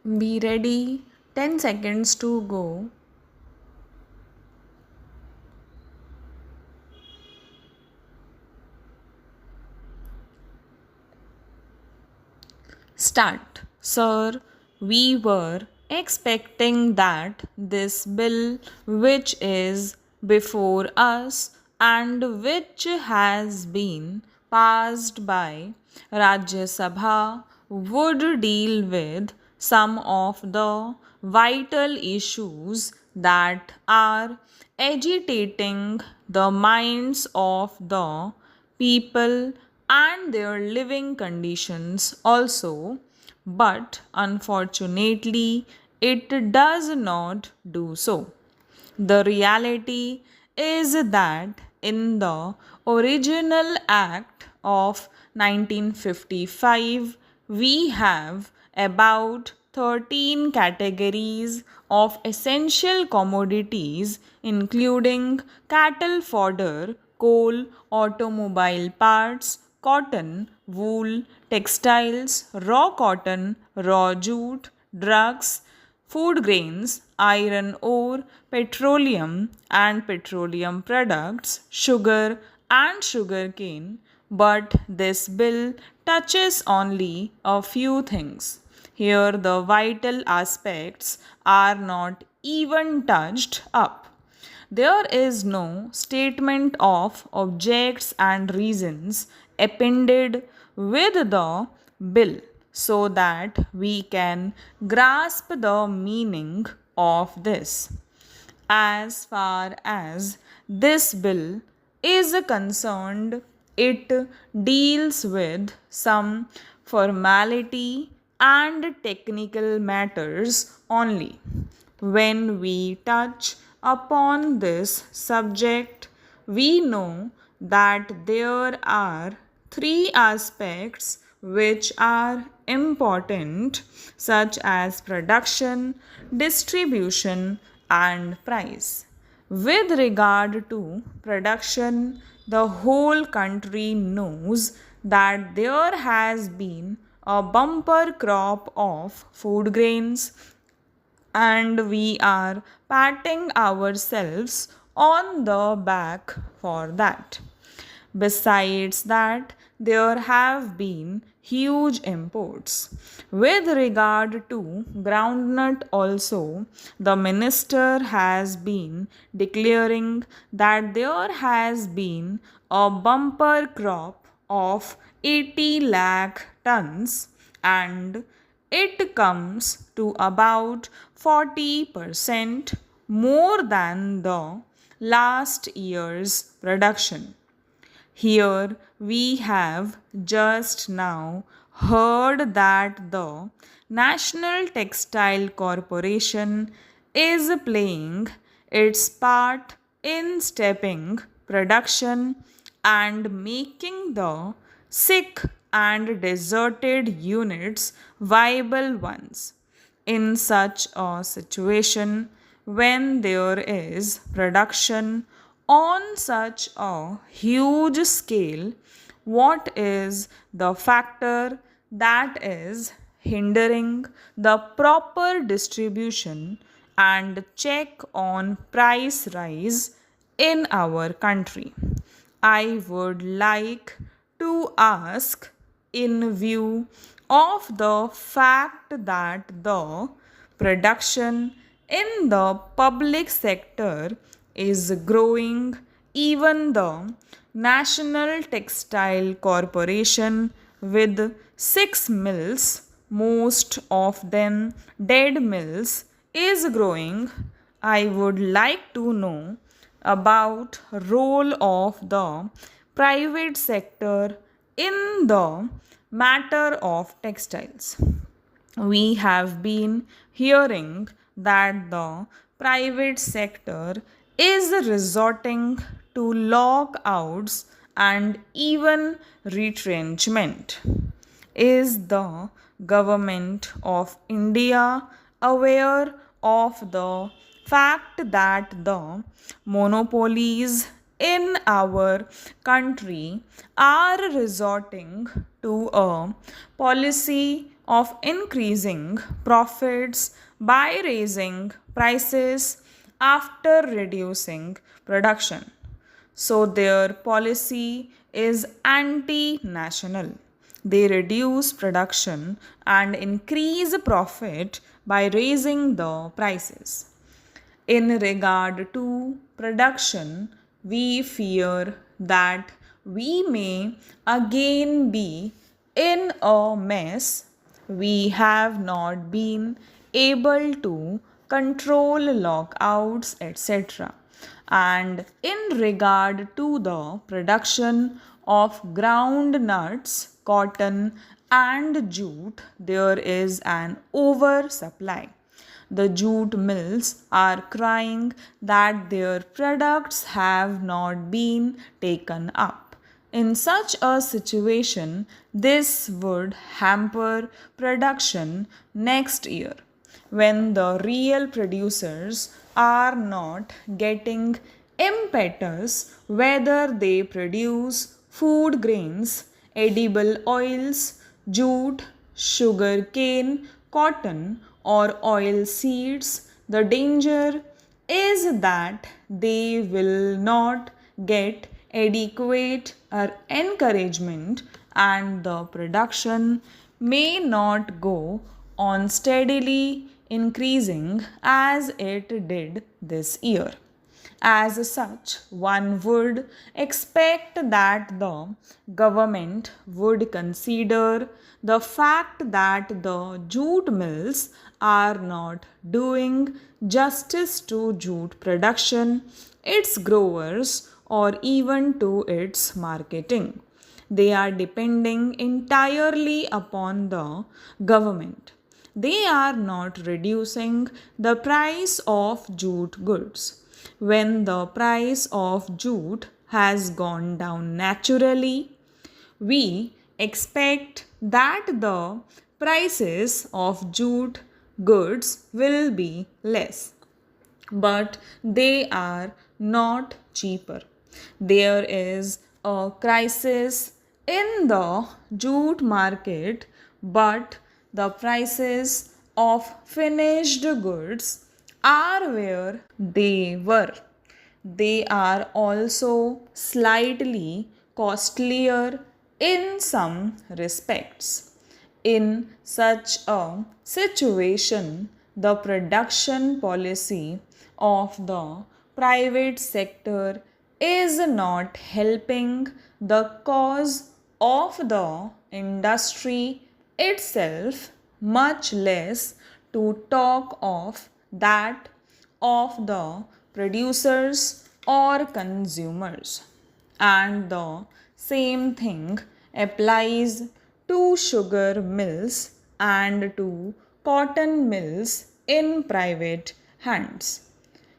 Be ready. 10 seconds to go. Start. Sir, we were expecting that this bill, which is before us and which has been passed by Rajya Sabha, would deal with some of the vital issues that are agitating the minds of the people and their living conditions also, but unfortunately, it does not do so. The reality is that in the original Act of 1955, we have about 13 categories of essential commodities, including cattle fodder, coal, automobile parts, cotton, wool, textiles, raw cotton, raw jute, drugs, food grains, iron ore, petroleum and petroleum products, sugar and sugarcane, but this bill touches only a few things. Here, the vital aspects are not even touched up. There is no statement of objects and reasons appended with the bill so that we can grasp the meaning of this. As far as this bill is concerned, it deals with some formality and technical matters only. When we touch upon this subject, we know that there are three aspects which are important, such as production, distribution, and price. With regard to production, the whole country knows that there has been a bumper crop of food grains, and we are patting ourselves on the back for that. Besides that, there have been huge imports. With regard to groundnut, also, the minister has been declaring that there has been a bumper crop of 80 lakh tons, and it comes to about 40% more than the last year's production. Here we have just now heard that the National Textile Corporation is playing its part in stepping production and making the sick and deserted units viable ones. In such a situation, when there is production on such a huge scale, what is the factor that is hindering the proper distribution and check on price rise in our country? I would like to ask, in view of the fact that the production in the public sector is growing, even the National Textile Corporation, with 6 mills, most of them dead mills, is growing. I would like to know about role of the private sector in the matter of textiles. We have been hearing that the private sector is resorting to lockouts and even retrenchment. Is the government of India aware of the fact that the monopolies in our country are resorting to a policy of increasing profits by raising prices after reducing production. So their policy is anti national. They reduce production and increase profit by raising the prices. In regard to production, we fear that we may again be in a mess. We have not been able to control lockouts, etc. And in regard to the production of ground nuts, cotton, and jute, there is an oversupply. The jute mills are crying that their products have not been taken up. In such a situation, this would hamper production next year when the real producers are not getting impetus whether they produce food grains, edible oils, jute, sugar cane, cotton, or oil seeds. The danger is that they will not get adequate or encouragement and the production may not go on steadily increasing as it did this year. As such, one would expect that the government would consider the fact that the jute mills are not doing justice to jute production, its growers, or even to its marketing. They are depending entirely upon the government. They are not reducing the price of jute goods. When the price of jute has gone down naturally, we expect that the prices of jute goods will be less, but they are not cheaper. There is a crisis in the jute market, but the prices of finished goods are where they were. They are also slightly costlier in some respects. In such a situation, the production policy of the private sector is not helping the cause of the industry itself, much less to talk of that of the producers or consumers. And the same thing applies to sugar mills and to cotton mills in private hands.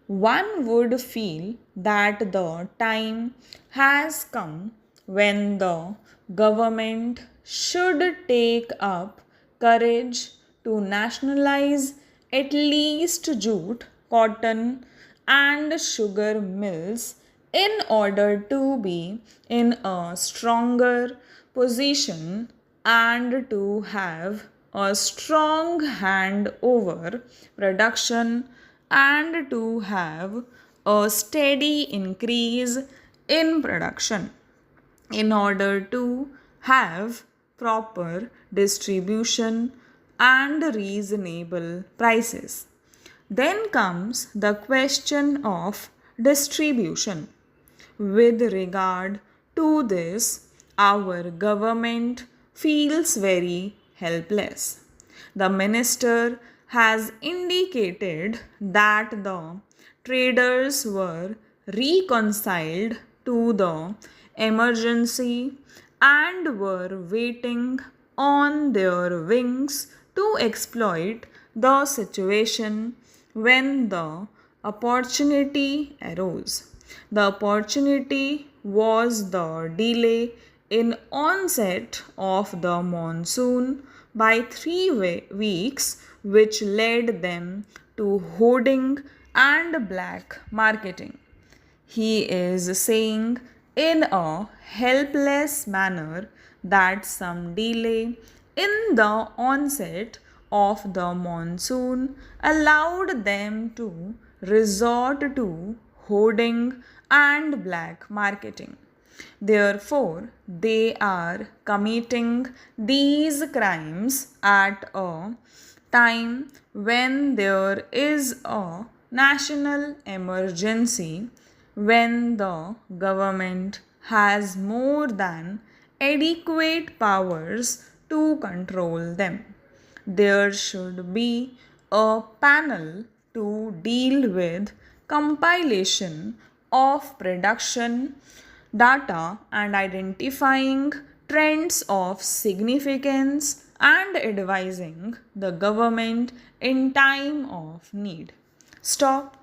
One would feel that the time has come when the government should take up courage to nationalize at least jute, cotton, and sugar mills in order to be in a stronger position and to have a strong hand over production and to have a steady increase in production in order to have proper distribution and reasonable prices. Then comes the question of distribution. With regard to this, our government feels very helpless. The minister has indicated that the traders were reconciled to the emergency and were waiting on their wings to exploit the situation when the opportunity arose. The opportunity was the delay in onset of the monsoon by 3 weeks, which led them to hoarding and black marketing. He is saying in a helpless manner that some delay in the onset of the monsoon allowed them to resort to hoarding and black marketing. Therefore, they are committing these crimes at a time when there is a national emergency, when the government has more than adequate powers to control them. There should be a panel to deal with compilation of production data and identifying trends of significance and advising the government in time of need. Stop.